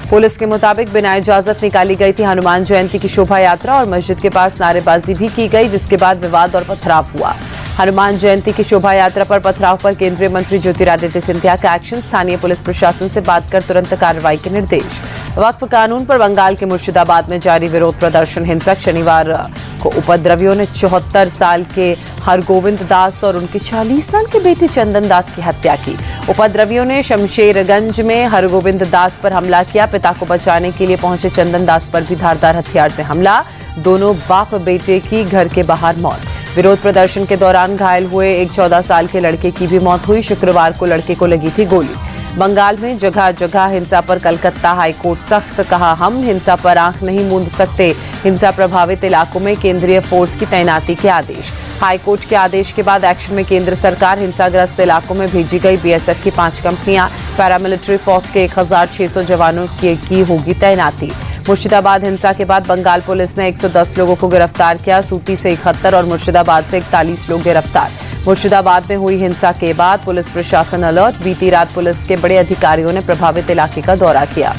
Police के मुताबिक बिना इजाजत निकाली गई थी हनुमान जयंती की शोभा यात्रा और मस्जिद के पास नारेबाजी भी की गई, जिसके बाद विवाद और पथराव हुआ। हनुमान जयंती की शोभा यात्रा पर पथराव पर केंद्रीय मंत्री ज्योतिरादित्य सिंधिया का एक्शन, स्थानीय पुलिस प्रशासन से बात कर तुरंत कार्रवाई के निर्देश। वक्फ कानून पर बंगाल के मुर्शिदाबाद में जारी विरोध प्रदर्शन हिंसक, शनिवार को उपद्रवियों ने 74 साल के हरगोविंद दास और उनके 40 साल के बेटे चंदन दास की हत्या की। उपद्रवियों ने शमशेरगंज में हरगोविंद दास पर हमला किया। पिता को बचाने के लिए पहुंचे चंदन दास पर भी धारदार हथियार से हमला। दोनों बाप बेटे की घर के बाहर मौत। विरोध प्रदर्शन के दौरान घायल हुए एक 14 साल के लड़के की भी मौत हुई। शुक्रवार को लड़के को लगी थी गोली। बंगाल में जगह जगह हिंसा पर कलकत्ता हाईकोर्ट सख्त, कहा हम हिंसा पर आंख नहीं मूंद सकते। हिंसा प्रभावित इलाकों में केंद्रीय फोर्स की तैनाती के आदेश। हाईकोर्ट के आदेश के बाद एक्शन में केंद्र सरकार, हिंसाग्रस्त इलाकों में भेजी गई बीएसएफ की 5 कंपनियां, पैरामिलिट्री फोर्स के 1600 जवानों की होगी तैनाती। मुर्शिदाबाद हिंसा के बाद बंगाल पुलिस ने 110 लोगों को गिरफ्तार किया। सूपी से 71 और मुर्शिदाबाद से 41 लोग गिरफ्तार। मुर्शिदाबाद में हुई हिंसा के बाद पुलिस प्रशासन अलर्ट। बीती रात पुलिस के बड़े अधिकारियों ने प्रभावित इलाके का दौरा किया।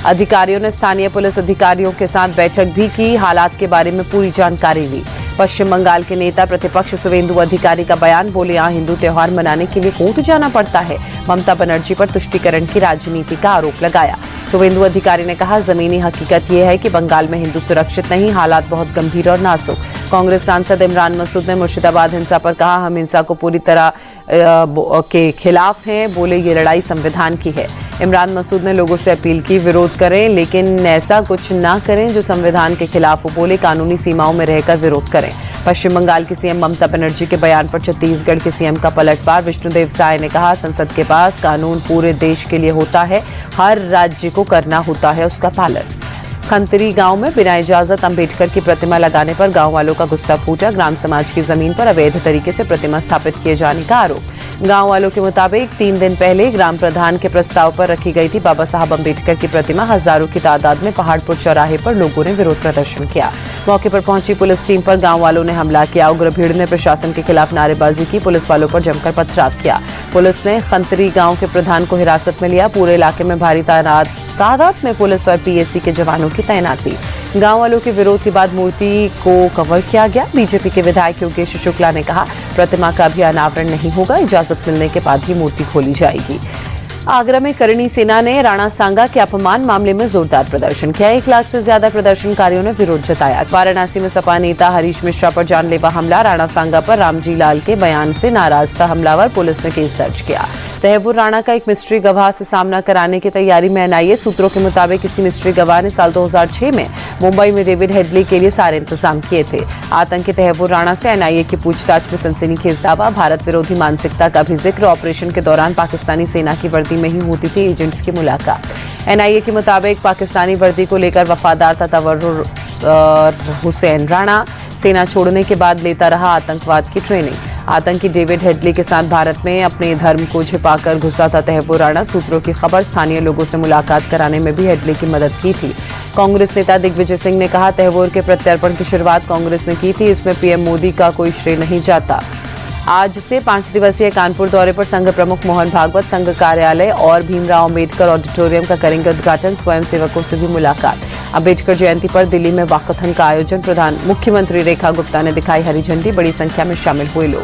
अधिकारियों ने स्थानीय पुलिस अधिकारियों के साथ बैठक भी की, हालात के बारे में पूरी जानकारी ली। पश्चिम बंगाल के नेता प्रतिपक्ष शुवेंदु अधिकारी का बयान, बोले यहाँ हिंदू त्योहार मनाने के लिए कोर्ट जाना पड़ता है। ममता बनर्जी पर तुष्टीकरण की राजनीति का आरोप लगाया। शुवेंदु अधिकारी ने कहा, जमीनी हकीकत यह है कि बंगाल में हिंदू सुरक्षित नहीं, हालात बहुत गंभीर और नाजुक। कांग्रेस सांसद इमरान मसूद ने मुर्शिदाबाद हिंसा पर कहा, हम हिंसा को पूरी तरह के खिलाफ हैं। बोले ये लड़ाई संविधान की है। इमरान मसूद ने लोगों से अपील की, विरोध करें लेकिन ऐसा कुछ ना करें जो संविधान के खिलाफ हो। बोले कानूनी सीमाओं में रहकर विरोध करें। पश्चिम बंगाल की सीएम ममता बनर्जी के बयान पर छत्तीसगढ़ के सीएम का पलटवार। विष्णुदेव साय ने कहा, संसद के पास कानून पूरे देश के लिए होता है, हर राज्य को करना होता है उसका पालन। खंतरी गांव में बिना इजाजत अंबेडकर की प्रतिमा लगाने पर गांव वालों का गुस्सा फूटा। ग्राम समाज की जमीन पर अवैध तरीके से प्रतिमा स्थापित किए जाने का आरोप। गांव वालों के मुताबिक 3 दिन पहले ग्राम प्रधान के प्रस्ताव पर रखी गई थी बाबा साहब अंबेडकर की प्रतिमा। हजारों की तादाद में पहाड़पुर चौराहे पर लोगों ने विरोध प्रदर्शन किया। मौके पर पहुंची पुलिस टीम पर गांव वालों ने हमला किया। उग्र भीड़ ने प्रशासन के खिलाफ नारेबाजी की, पुलिस वालों पर जमकर पथराव किया। पुलिस ने खंतरी गांव के प्रधान को हिरासत में लिया। पूरे इलाके में भारी तादाद में पुलिस और पीएसी के जवानों की तैनाती। गांव वालों के विरोध के बाद मूर्ति को कवर किया गया। बीजेपी के विधायक योगेश शुक्ला ने कहा, प्रतिमा का भी अनावरण नहीं होगा, इजाजत मिलने के बाद ही मूर्ति खोली जाएगी। आगरा में करणी सेना ने राणा सांगा के अपमान मामले में जोरदार प्रदर्शन किया। 1 लाख से ज्यादा प्रदर्शनकारियों ने विरोध जताया। वाराणसी में सपा नेता हरीश मिश्रा पर जानलेवा हमला। राणा सांगा पर रामजी लाल के बयान से नाराज था हमलावर, पुलिस ने केस दर्ज किया। तहव्वुर राणा का एक मिस्ट्री गवाह से सामना कराने की तैयारी में एनआईए। सूत्रों के मुताबिक किसी मिस्ट्री गवाह ने साल 2006 में मुंबई में डेविड हेडली के लिए सारे इंतजाम किए थे। आतंकी तहव्वुर राणा से एनआईए की पूछताछ में सनसनीखेज दावा, भारत विरोधी मानसिकता का भी जिक्र। ऑपरेशन के दौरान पाकिस्तानी सेना की वर्दी में ही होती थी एजेंट्स की मुलाकात। एनआईए के मुताबिक पाकिस्तानी वर्दी को लेकर वफादार था तवर्रुर हुसैन राणा। सेना छोड़ने के बाद लेता रहा आतंकवाद की ट्रेनिंग। आतंकी डेविड हेडली के साथ भारत में अपने धर्म को छिपाकर घुसा था तहव्वुर राणा। सूत्रों की खबर, स्थानीय लोगों से मुलाकात कराने में भी हेडली की मदद की थी। कांग्रेस नेता दिग्विजय सिंह ने कहा, तहव्वुर के प्रत्यर्पण की शुरुआत कांग्रेस ने की थी, इसमें पीएम मोदी का कोई श्रेय नहीं जाता। आज से 5 दिवसीय कानपुर दौरे पर संघ प्रमुख मोहन भागवत संघ कार्यालय और भीमराव अंबेडकर ऑडिटोरियम का करेंगे उद्घाटन। स्वयंसेवकों से भी मुलाकात। अंबेडकर जयंती पर दिल्ली में वाकथन का आयोजन। मुख्यमंत्री रेखा गुप्ता ने दिखाई हरी झंडी, बड़ी संख्या में शामिल हुए लोग।